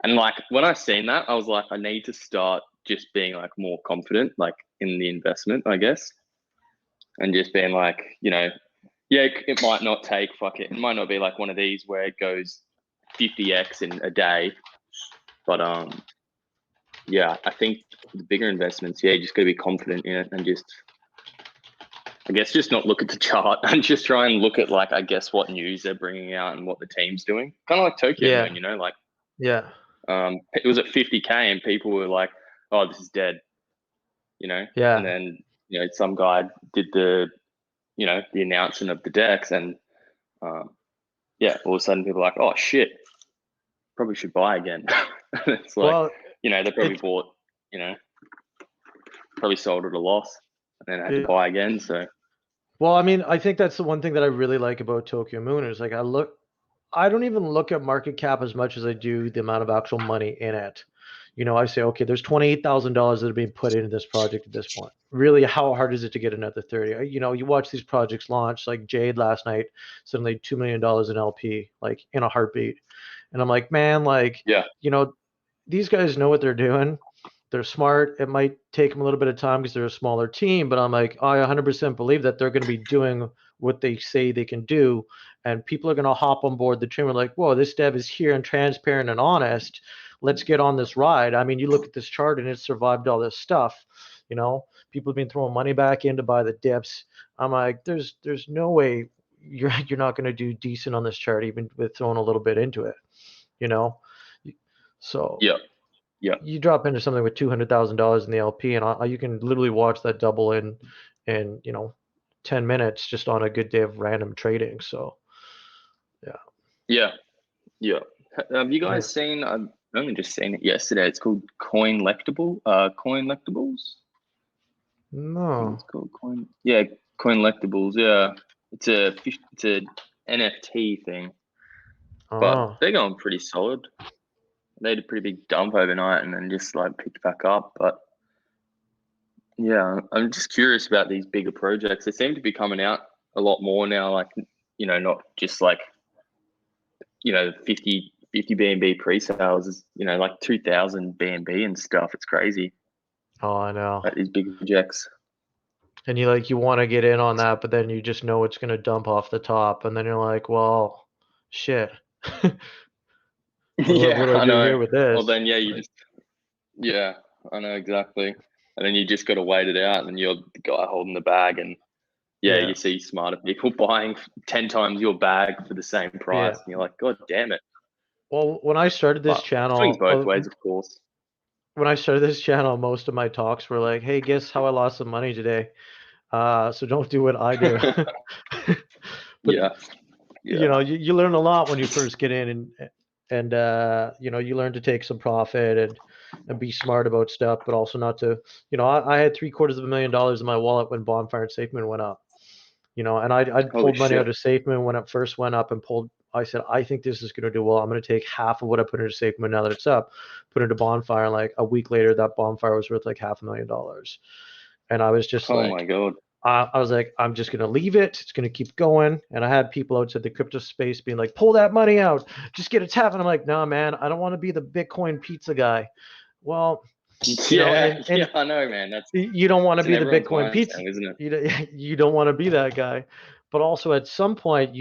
H: And like when I seen that, I was like, I need to start just being like more confident, like in the investment, I guess, and just being like, it might not take it might not be like one of these where it goes 50x in a day, but I think the bigger investments, you just got to be confident in it and just, I guess, just not look at the chart and just try and look at like, I guess, what news they're bringing out and what the team's doing. Kind of like TokyoMoon, like.
A: Yeah.
H: It was at 50K and people were like, "Oh, this is dead,"
A: Yeah.
H: And then some guy did the announcement of the DEX, and all of a sudden people are like, "Oh shit, probably should buy again." It's like, they probably bought, probably sold at a loss, and then had to buy again. So.
A: Well, I mean, I think that's the one thing that I really like about TokyoMoon is like I don't even look at market cap as much as I do the amount of actual money in it. I say, okay, there's $28,000 that are being put into this project at this point. Really, how hard is it to get another 30? You watch these projects launch, like Jade last night, suddenly $2 million in LP, like in a heartbeat. And I'm like, man, like, these guys know what they're doing. They're smart. It might take them a little bit of time because they're a smaller team, but I'm like, I 100% believe that they're going to be doing what they say they can do, and people are going to hop on board the train. We're like, whoa, this dev is here and transparent and honest. Let's get on this ride. I mean, you look at this chart and it's survived all this stuff. People have been throwing money back in to buy the dips. I'm like, there's no way you're not going to do decent on this chart, even with throwing a little bit into it. So you drop into something with $200,000 in the LP, and you can literally watch that double in 10 minutes just on a good day of random trading. So
H: yeah. Have you guys seen? I've only just seen it yesterday. It's called Coinlectables.
A: No.
H: It's called Coinlectables. Yeah, it's a NFT thing, but they're going pretty solid. They had a pretty big dump overnight and then just like picked back up. But yeah, I'm just curious about these bigger projects. They seem to be coming out a lot more now. Like not just like 50 BNB pre-sales is like 2,000 BNB and stuff. It's crazy.
A: Oh, I know.
H: Like these big projects.
A: And you want to get in on that, but then you just know it's going to dump off the top, and then you're like, well, shit. What do I do here with this?
H: Well, then I know exactly. And then you just got to wait it out, and then you're the guy holding the bag, and you see smarter people buying 10 times your bag for the same price, and you're like, God damn it.
A: Well, when I started this channel,
H: swings both ways, of course.
A: When I started this channel, most of my talks were like, "Hey, guess how I lost some money today? So don't do what I do." But, you learn a lot when you first get in, and you learn to take some profit and be smart about stuff, but also not to. I had $750,000 in my wallet when Bonfire and SafeMoon went up. And I'd
H: Holy
A: pulled money out
H: shit.
A: of SafeMoon when it first went up and I said, I think this is going to do well. I'm going to take half of what I put into SafeMoon now that it's up, put it into Bonfire. And like a week later, that Bonfire was worth like $500,000. And I was just
H: Oh
A: like,
H: my God.
A: I was like, I'm just going to leave it. It's going to keep going. And I had people outside the crypto space being like, pull that money out. Just get a tap. And I'm like, no, man, I don't want to be the Bitcoin pizza guy. Well,
H: Yeah,
A: and
H: I know, man.
A: you don't want to
H: It's in
A: be the
H: everyone's
A: Bitcoin
H: mind
A: pizza.
H: now, isn't it?
A: You don't want to be that guy. But also at some point,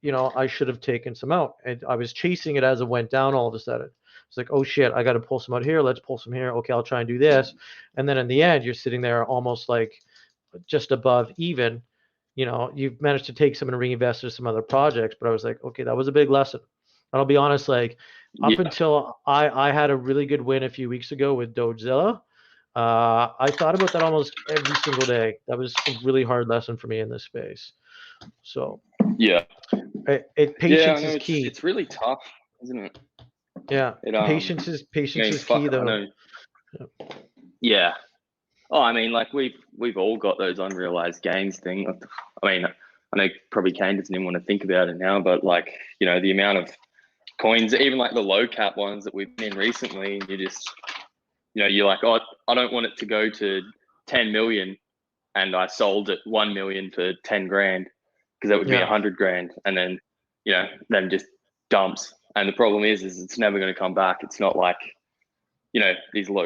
A: I should have taken some out. And I was chasing it as it went down all of a sudden. It's like, oh shit, I got to pull some out here. Let's pull some here. Okay, I'll try and do this. And then in the end, you're sitting there almost like just above even. You've managed to take some and reinvest in some other projects. But I was like, okay, that was a big lesson. And I'll be honest, like up
H: Yeah.
A: until I had a really good win a few weeks ago with Dogezilla. I thought about that almost every single day. That was a really hard lesson for me in this space. So
H: Yeah.
A: yeah,
H: I
A: patience
H: know
A: is key.
H: it's really tough, isn't it?
A: Yeah,
H: It
A: patience is
H: fuck,
A: key
H: I
A: though.
H: know. Yeah. Oh, I mean, like we've all got those unrealized gains thing. I mean, I know probably Kane doesn't even want to think about it now, but like, the amount of coins, even like the low cap ones that we've been in recently, you just, you're like, oh, I don't want it to go to 10 million, and I sold it 1 million for 10 grand because that would be
A: Yeah.
H: 100 grand, and then then just dumps. And the problem is it's never going to come back. It's not like these low